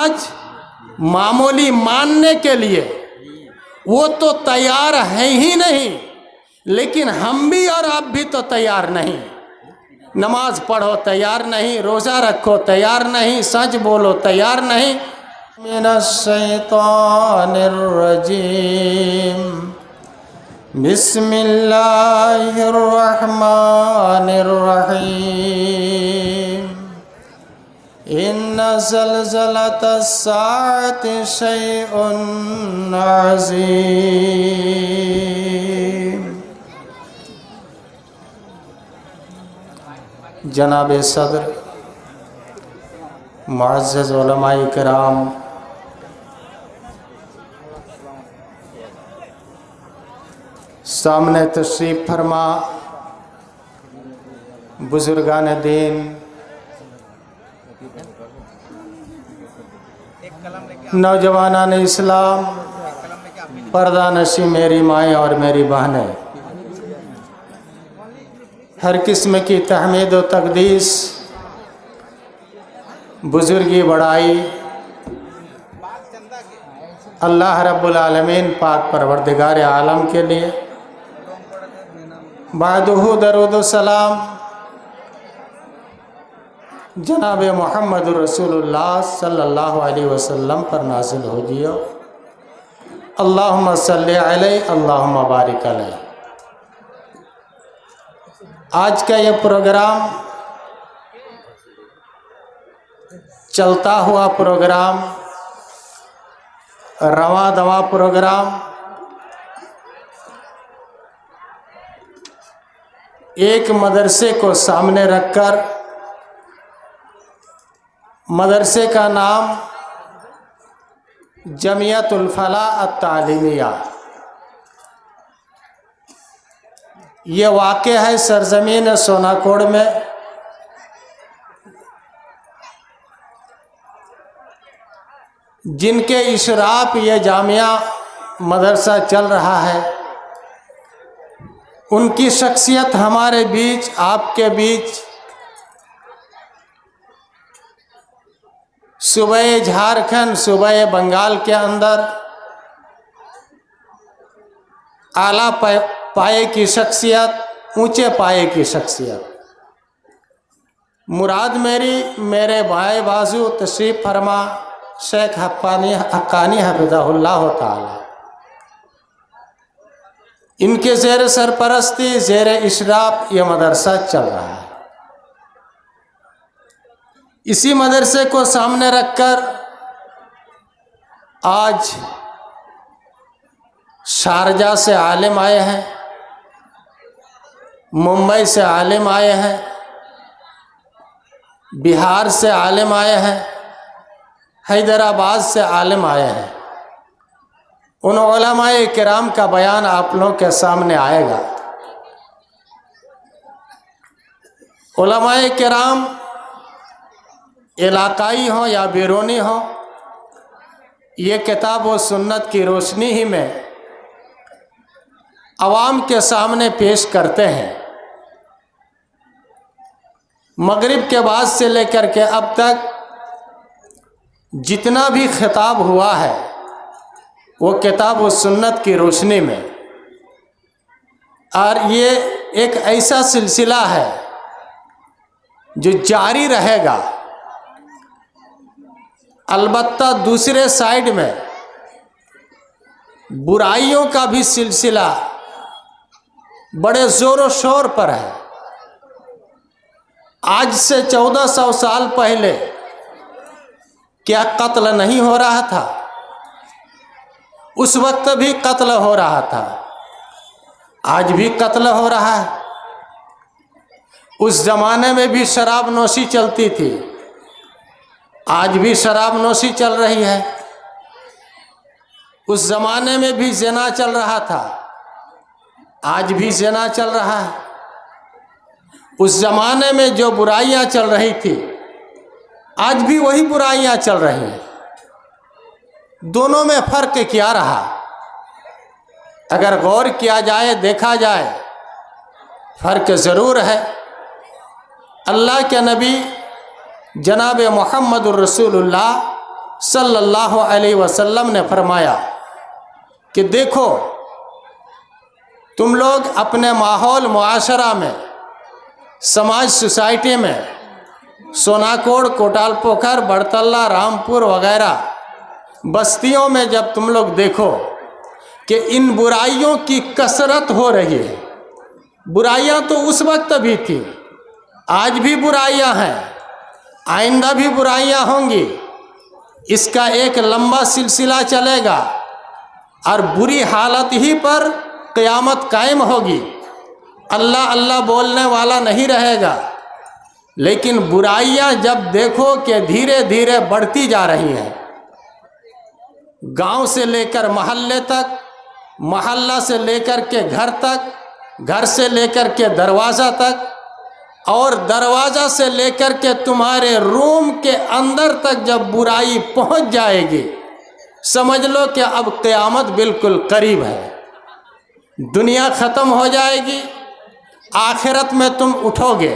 आज मामूली मानने के लिए वो तो तैयार है ही नहीं, लेकिन हम भी और आप भी तो तैयार नहीं। नमाज पढ़ो तैयार नहीं, रोज़ा रखो तैयार नहीं, सच बोलो तैयार नहीं। मिनश्शैतानिर्रजीम बिस्मिल्लाहिर्रहमानिर्रहीम इन्ना ज़लज़लतस्साअति शैउन अज़ीम। जनाब सदर, मुअज़्ज़ज़ उलमाए किराम, सामने तशरीफ़ फरमा बुजुर्गान दीन, नौजवानान इस्लाम, पर्दा नशी मेरी माएँ और मेरी बहनें, हर किस्म की तहमीद व तक़दीस, बुजुर्गी बड़ाई अल्लाह रब्बुल आलमीन पाक परवरदिगार आलम के लिए। बादुहु दरूद सलाम जनाब मोहम्मद रसूलुल्लाह सल्लल्लाहु अलैहि वसल्लम पर नाज़िल हो जियो। अल्लाहुम्मा सल्लि अलैहि अल्लाहुम्मा बारिक अलैहि। आज का ये प्रोग्राम चलता हुआ प्रोग्राम, रवा दवा प्रोग्राम, एक मदरसे को सामने रखकर, मदरसे का नाम जमियतुल फलाह अत-तालीमिया, ये वाक़ है सरज़मीन सोनाकोड़ में। जिनके इशराफ ये जामिया मदरसा चल रहा है, उनकी शख्सियत हमारे बीच, आपके बीच सूबे झारखंड, सूबे बंगाल के अंदर आला पाए की शख्सियत, ऊंचे पाए की शख्सियत। मुराद मेरे बाएं बाजू तशरीफ़ फरमा शेख हक्कानी हफ़िज़हुल्लाह ताला, इनके ज़ेर सरपरस्ती, ज़ेर इशराफ ये मदरसा चल रहा है। इसी मदरसे को सामने रखकर आज शारजा से आलिम आए हैं, मुंबई से आलिम आए हैं, बिहार से आलिम आए हैं, हैदराबाद से आलिम आए हैं। उन उलमाए किराम का बयान आप लोगों के सामने आएगा। उलमाए किराम इलाकाई हो या बैरूनी हो, ये किताब व सुन्नत की रोशनी ही में अवाम के सामने पेश करते हैं। मगरिब के बाद से लेकर के अब तक जितना भी खिताब हुआ है वो किताब व सुन्नत की रोशनी में, और ये एक ऐसा सिलसिला है जो जारी रहेगा। अलबत्ता दूसरे साइड में बुराइयों का भी सिलसिला बड़े ज़ोरों शोर पर है। आज से 1400 साल पहले क्या कत्ल नहीं हो रहा था? उस वक्त भी कत्ल हो रहा था, आज भी कत्ल हो रहा है। उस ज़माने में भी शराब नोशी चलती थी, आज भी शराब नोशी चल रही है। उस ज़माने में भी ज़िना चल रहा था, आज भी ज़िना चल रहा है। उस ज़माने में जो बुराइयां चल रही थी, आज भी वही बुराइयां चल रही हैं। दोनों में फ़र्क क्या रहा? अगर गौर किया जाए, देखा जाए, फ़र्क ज़रूर है। अल्लाह के नबी जनाब मोहम्मद रसूलुल्लाह सल्लल्लाहु अलैहि वसल्लम ने फरमाया कि देखो, तुम लोग अपने माहौल मुआशरा में, समाज सोसाइटी में, सोनाकोड़, कोटालपोखर, बड़तल्ला, रामपुर वगैरह बस्तियों में जब तुम लोग देखो कि इन बुराइयों की कसरत हो रही है, बुराइयां तो उस वक्त भी थी, आज भी बुराइयां हैं, आइंदा भी बुराइयां होंगी, इसका एक लंबा सिलसिला चलेगा और बुरी हालत ही पर क़यामत कायम होगी। अल्लाह अल्लाह बोलने वाला नहीं रहेगा। लेकिन बुराइयां जब देखो कि धीरे धीरे बढ़ती जा रही हैं, गांव से लेकर मोहल्ले तक, मोहल्ला से लेकर के घर तक, घर से लेकर के दरवाज़ा तक, और दरवाज़ा से लेकर के तुम्हारे रूम के अंदर तक जब बुराई पहुंच जाएगी, समझ लो कि अब क़यामत बिल्कुल करीब है। दुनिया ख़त्म हो जाएगी, आखिरत में तुम उठोगे,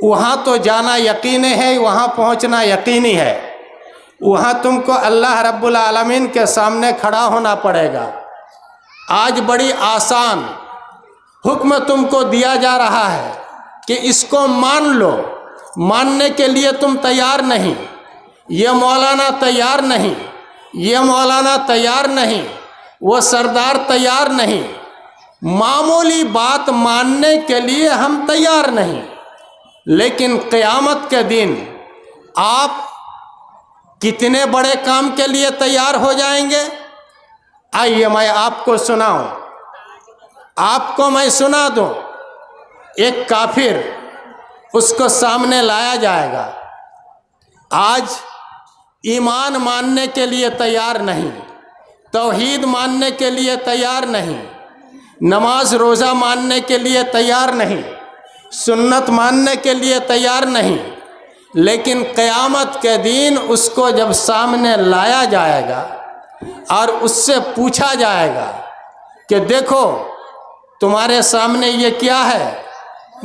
वहाँ तो जाना यकीनी है, वहाँ पहुँचना यकीनी है, वहाँ तुमको अल्लाह रब्बुल आलमीन के सामने खड़ा होना पड़ेगा। आज बड़ी आसान हुक्म तुमको दिया जा रहा है कि इसको मान लो, मानने के लिए तुम तैयार नहीं, ये मौलाना तैयार नहीं, ये मौलाना तैयार नहीं, वो सरदार तैयार नहीं, मामूली बात मानने के लिए हम तैयार नहीं। लेकिन क़यामत के दिन आप कितने बड़े काम के लिए तैयार हो जाएंगे, आइए मैं आपको सुनाऊं, आपको मैं सुना दूं। एक काफिर, उसको सामने लाया जाएगा, आज ईमान मानने के लिए तैयार नहीं, तौहीद मानने के लिए तैयार नहीं, नमाज रोज़ा मानने के लिए तैयार नहीं, सुन्नत मानने के लिए तैयार नहीं। लेकिन क़यामत के दिन उसको जब सामने लाया जाएगा और उससे पूछा जाएगा कि देखो तुम्हारे सामने ये क्या है,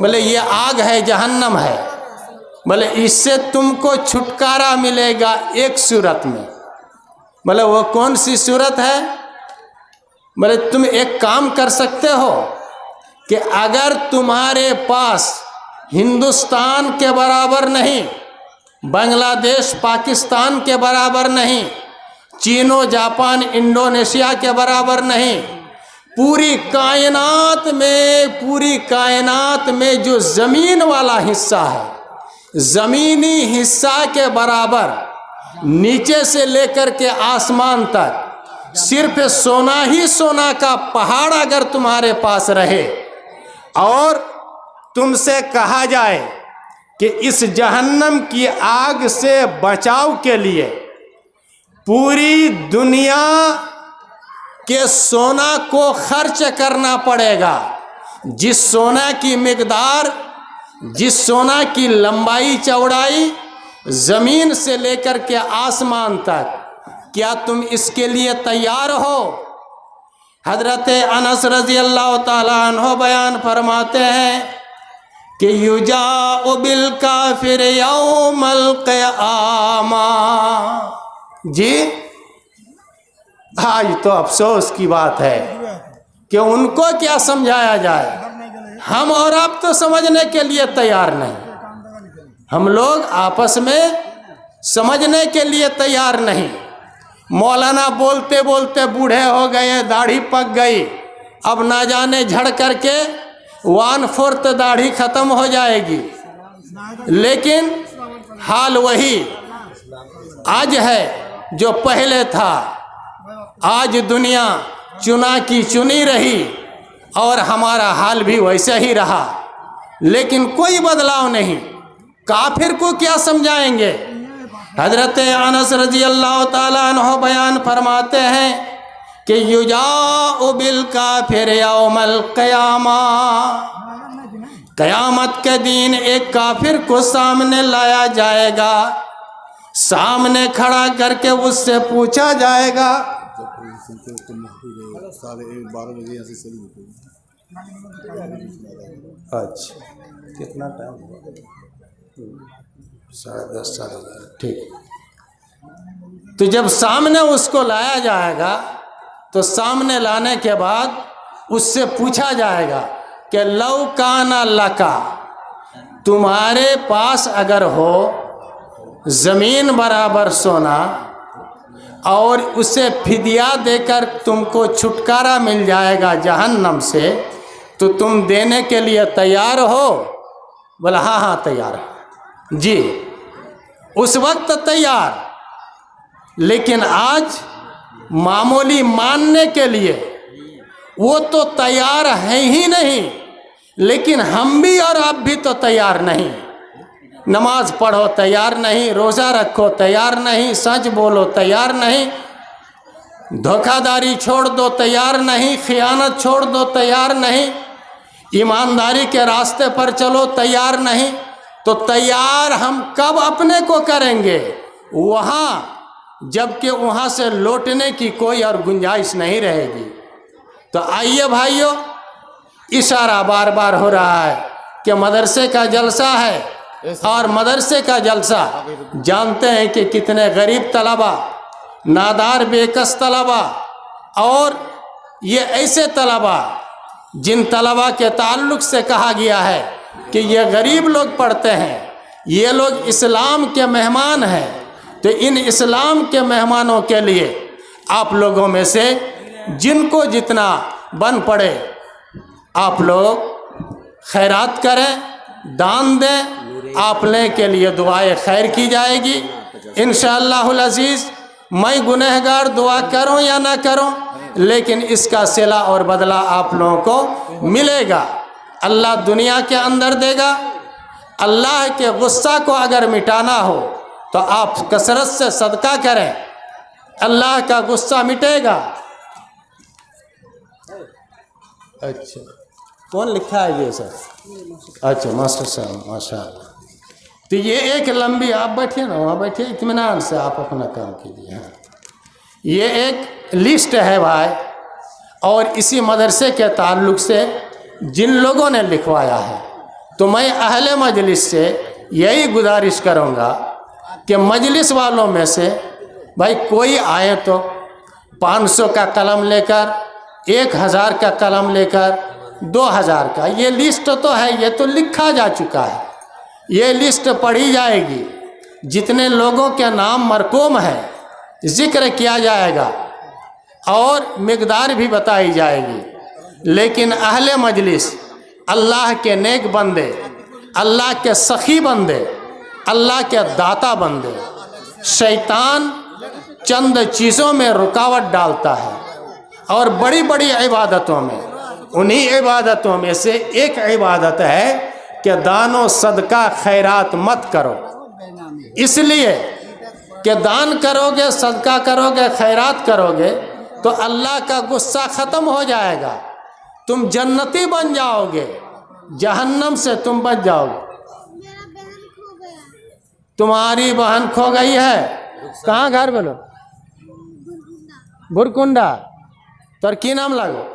बोले ये आग है, जहन्नम है, बोले इससे तुमको छुटकारा मिलेगा एक सूरत में, बोले वो कौन सी सूरत है, बोले तुम एक काम कर सकते हो कि अगर तुम्हारे पास हिंदुस्तान के बराबर नहीं, बांग्लादेश पाकिस्तान के बराबर नहीं, चीनो जापान इंडोनेशिया के बराबर नहीं, पूरी कायनात में जो ज़मीन वाला हिस्सा है, ज़मीनी हिस्सा के बराबर नीचे से लेकर के आसमान तक सिर्फ सोना ही सोना का पहाड़ अगर तुम्हारे पास रहे और तुमसे कहा जाए कि इस जहन्नम की आग से बचाव के लिए पूरी दुनिया के सोना को खर्च करना पड़ेगा, जिस सोना की मिकदार, जिस सोना की लंबाई चौड़ाई ज़मीन से लेकर के आसमान तक, क्या तुम इसके लिए तैयार हो? हज़रत अनस रज़ी अल्लाह ताला अन्हु बयान फरमाते हैं कि युजाउ बिल काफिर यौमल क़यामा। जी, आज तो अफसोस की बात है कि उनको क्या समझाया जाए, हम और आप तो समझने के लिए तैयार नहीं, हम लोग आपस में समझने के लिए तैयार नहीं। मौलाना बोलते बोलते बूढ़े हो गए, दाढ़ी पक गई, अब ना जाने झड़ करके 1/4 दाढ़ी खत्म हो जाएगी, लेकिन हाल वही आज है जो पहले था। आज दुनिया चुना की चुनी रही और हमारा हाल भी वैसा ही रहा, लेकिन कोई बदलाव नहीं। काफिर को क्या समझाएंगे? हज़रत अनस रज़ी अल्लाह ताला अन्हु बयान फरमाते हैं कि युजाउ बिल काफिर यौमल क़यामा, क़यामत के दिन एक काफिर को सामने लाया जाएगा, सामने खड़ा करके उससे पूछा जाएगा, अच्छा कितना टाइम? 10:30 ठीक। तो जब सामने उसको लाया जाएगा तो सामने लाने के बाद उससे पूछा जाएगा कि लौ काना लका, तुम्हारे पास अगर हो ज़मीन बराबर सोना और उसे फिदिया देकर तुमको छुटकारा मिल जाएगा जहन्नम से, तो तुम देने के लिए तैयार हो? बोला हाँ हाँ तैयार है जी। उस वक्त तैयार, लेकिन आज मामूली मानने के लिए वो तो तैयार है ही नहीं, लेकिन हम भी और आप भी तो तैयार नहीं। नमाज पढ़ो तैयार नहीं, रोज़ा रखो तैयार नहीं, सच बोलो तैयार नहीं, धोखाधड़ी छोड़ दो तैयार नहीं, खियानत छोड़ दो तैयार नहीं, ईमानदारी के रास्ते पर चलो तैयार नहीं। तो तैयार हम कब अपने को करेंगे? वहाँ, जबकि वहाँ से लौटने की कोई और गुंजाइश नहीं रहेगी। तो आइए भाइयों, इशारा बार बार हो रहा है कि मदरसे का जलसा है, और मदरसे का जलसा जानते हैं कि कितने गरीब तलबा, नादार बेकस तलबा, और ये ऐसे तलबा जिन तलबा के ताल्लुक़ से कहा गया है कि ये गरीब लोग पढ़ते हैं, ये लोग इस्लाम के मेहमान हैं। तो इन इस्लाम के मेहमानों के लिए आप लोगों में से जिनको जितना बन पड़े आप लोग खैरात करें, दान दें। आपने के लिए दुआए खैर की जाएगी इंशाअल्लाहुल अज़ीज़। मैं गुनहगार दुआ करूं या ना करूं, लेकिन इसका सिला और बदला आप लोगों को मिलेगा। अल्लाह दुनिया के अंदर देगा। अल्लाह के गुस्सा को अगर मिटाना हो तो आप कसरत से सदका करें, अल्लाह का गुस्सा मिटेगा। अच्छा, कौन लिखा है ये सर? अच्छा मास्टर साहब, माशाअल्लाह। तो ये एक लंबी, आप बैठिए ना, वहाँ बैठिए, इत्मीनान से आप अपना काम कीजिए। हाँ, ये एक लिस्ट है भाई, और इसी मदरसे के ताल्लुक़ से जिन लोगों ने लिखवाया है, तो मैं अहले मजलिस से यही गुजारिश करूँगा कि मजलिस वालों में से भाई कोई आए तो 500 का कलम लेकर, 1000 का कलम लेकर, 2000 का, ये लिस्ट तो है, ये तो लिखा जा चुका है, ये लिस्ट पढ़ी जाएगी। जितने लोगों के नाम मरकूम है जिक्र किया जाएगा और मिकदार भी बताई जाएगी। लेकिन अहले मजलिस, अल्लाह के नेक बंदे, अल्लाह के सखी बंदे, अल्लाह के दाता बंदे, शैतान चंद चीज़ों में रुकावट डालता है, और बड़ी बड़ी इबादतों में, उन्हीं इबादतों में से एक इबादत है कि दानो सदका खैरात मत करो। इसलिए कि दान करोगे, सदका करोगे, खैरात करोगे तो अल्लाह का गुस्सा ख़त्म हो जाएगा, तुम जन्नती बन जाओगे, जहन्नम से तुम बच जाओगे। तुम्हारी बहन खो गई है, कहाँ घर बोलो? बुरकुंडा। तोर की नाम लागो?